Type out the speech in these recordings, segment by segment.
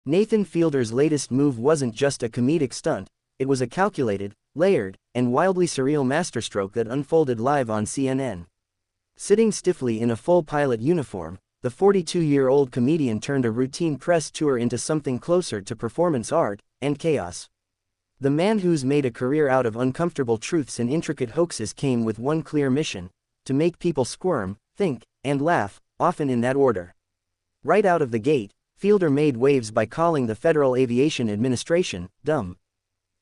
Nathan Fielder's latest move wasn't just a comedic stunt, it was a calculated, layered, and wildly surreal masterstroke that unfolded live on CNN. Sitting stiffly in a full pilot uniform, the 42-year-old comedian turned a routine press tour into something closer to performance art and chaos. The man who's made a career out of uncomfortable truths and intricate hoaxes came with one clear mission: to make people squirm, think, and laugh, often in that order. Right out of the gate, Fielder made waves by calling the Federal Aviation Administration dumb.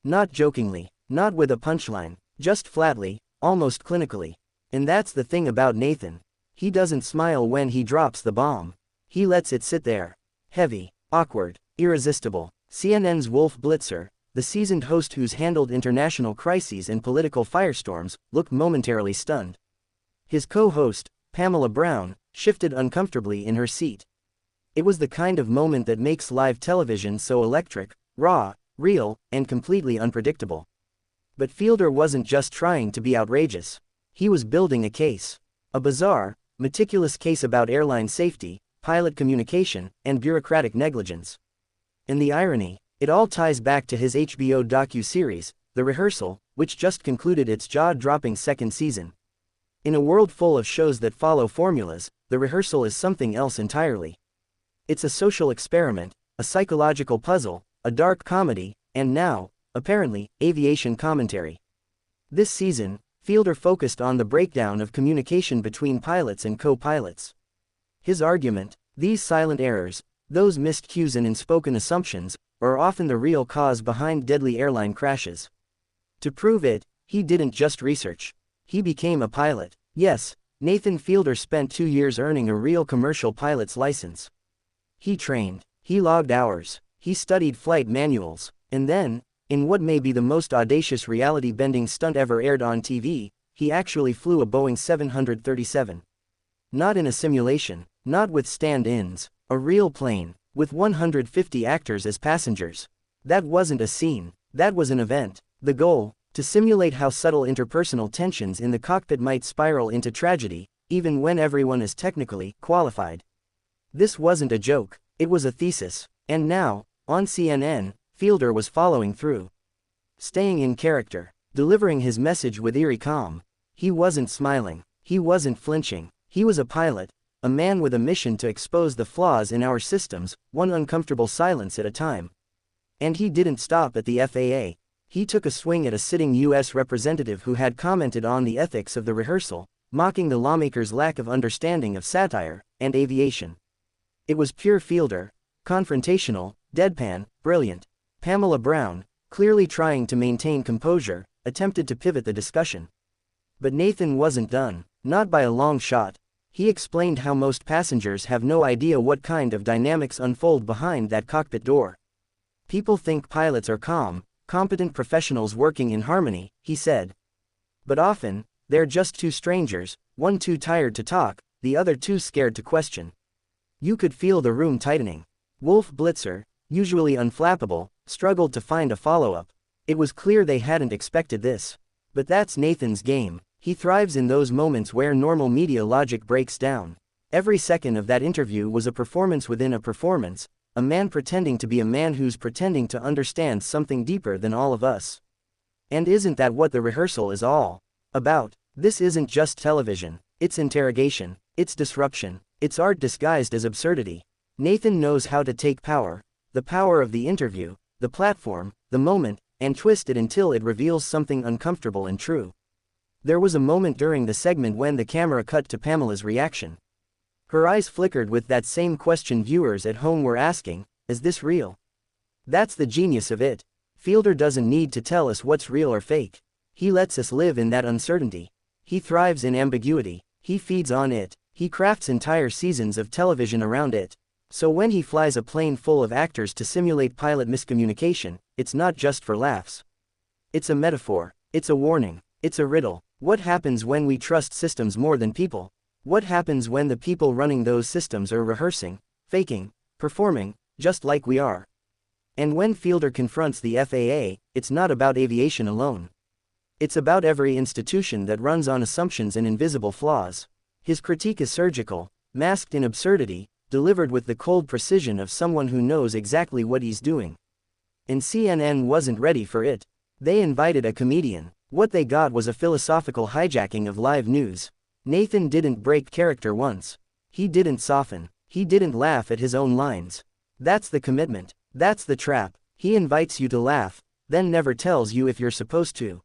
Not jokingly, not with a punchline, just flatly, almost clinically. And that's the thing about Nathan. He doesn't smile when he drops the bomb. He lets it sit there. Heavy, awkward, irresistible. CNN's Wolf Blitzer, the seasoned host who's handled international crises and political firestorms, looked momentarily stunned. His co-host, Pamela Brown, shifted uncomfortably in her seat. It was the kind of moment that makes live television so electric, raw, real, and completely unpredictable. But Fielder wasn't just trying to be outrageous. He was building a case. A bizarre, meticulous case about airline safety, pilot communication, and bureaucratic negligence. And the irony, it all ties back to his HBO docu-series, The Rehearsal, which just concluded its jaw-dropping second season. In a world full of shows that follow formulas, The Rehearsal is something else entirely. It's a social experiment, a psychological puzzle, a dark comedy, and now, apparently, aviation commentary. This season, Fielder focused on the breakdown of communication between pilots and co-pilots. His argument: these silent errors, those missed cues and unspoken assumptions, are often the real cause behind deadly airline crashes. To prove it, he didn't just research. He became a pilot. Yes, Nathan Fielder spent 2 years earning a real commercial pilot's license. He trained, he logged hours, he studied flight manuals, and then, in what may be the most audacious reality-bending stunt ever aired on TV, he actually flew a Boeing 737. Not in a simulation, not with stand-ins, a real plane, with 150 actors as passengers. That wasn't a scene, that was an event. The goal: to simulate how subtle interpersonal tensions in the cockpit might spiral into tragedy, even when everyone is technically qualified. This wasn't a joke, it was a thesis. And now, on CNN, Fielder was following through. Staying in character, delivering his message with eerie calm. He wasn't smiling, he wasn't flinching, he was a pilot, a man with a mission to expose the flaws in our systems, one uncomfortable silence at a time. And he didn't stop at the FAA. He took a swing at a sitting U.S. representative who had commented on the ethics of the rehearsal, mocking the lawmakers' lack of understanding of satire and aviation. It was pure Fielder, confrontational, deadpan, brilliant. Pamela Brown, clearly trying to maintain composure, attempted to pivot the discussion. But Nathan wasn't done, not by a long shot. He explained how most passengers have no idea what kind of dynamics unfold behind that cockpit door. People think pilots are calm, competent professionals working in harmony, he said. But often, they're just two strangers, one too tired to talk, the other too scared to question. You could feel the room tightening. Wolf Blitzer, usually unflappable, struggled to find a follow-up. It was clear they hadn't expected this. But that's Nathan's game. He thrives in those moments where normal media logic breaks down. Every second of that interview was a performance within a performance, a man pretending to be a man who's pretending to understand something deeper than all of us. And isn't that what The Rehearsal is all about? This isn't just television, it's interrogation, it's disruption, it's art disguised as absurdity. Nathan knows how to take power, the power of the interview, the platform, the moment, and twist it until it reveals something uncomfortable and true. There was a moment during the segment when the camera cut to Pamela's reaction. Her eyes flickered with that same question viewers at home were asking: is this real? That's the genius of it. Fielder doesn't need to tell us what's real or fake. He lets us live in that uncertainty. He thrives in ambiguity. He feeds on it. He crafts entire seasons of television around it. So when he flies a plane full of actors to simulate pilot miscommunication, it's not just for laughs. It's a metaphor. It's a warning. It's a riddle. What happens when we trust systems more than people? What happens when the people running those systems are rehearsing, faking, performing, just like we are? And when Fielder confronts the FAA, it's not about aviation alone. It's about every institution that runs on assumptions and invisible flaws. His critique is surgical, masked in absurdity, delivered with the cold precision of someone who knows exactly what he's doing. And CNN wasn't ready for it. They invited a comedian. What they got was a philosophical hijacking of live news. Nathan didn't break character once. He didn't soften. He didn't laugh at his own lines. That's the commitment. That's the trap. He invites you to laugh, then never tells you if you're supposed to.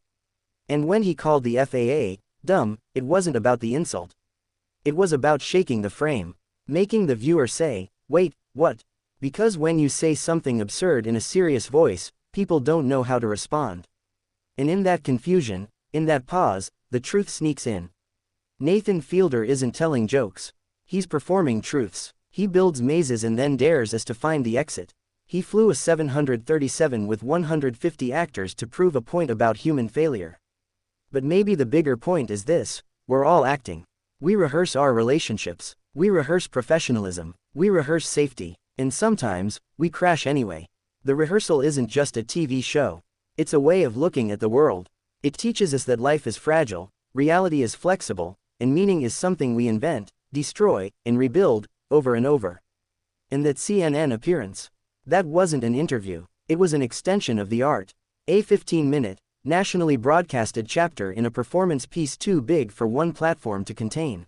And when he called the FAA dumb, it wasn't about the insult. It was about shaking the frame. Making the viewer say, wait, what? Because when you say something absurd in a serious voice, people don't know how to respond. And in that confusion, in that pause, the truth sneaks in. Nathan Fielder isn't telling jokes. He's performing truths. He builds mazes and then dares us to find the exit. He flew a 737 with 150 actors to prove a point about human failure. But maybe the bigger point is this: we're all acting. We rehearse our relationships. We rehearse professionalism. We rehearse safety. And sometimes, we crash anyway. The rehearsal isn't just a TV show. It's a way of looking at the world. It teaches us that life is fragile, reality is flexible, and meaning is something we invent, destroy, and rebuild, over and over. And that CNN appearance, that wasn't an interview. It was an extension of the art. A 15-minute, nationally broadcasted chapter in a performance piece too big for one platform to contain.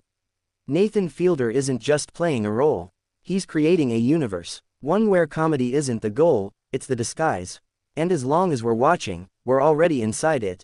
Nathan Fielder isn't just playing a role. He's creating a universe. One where comedy isn't the goal, it's the disguise. And as long as we're watching, we're already inside it.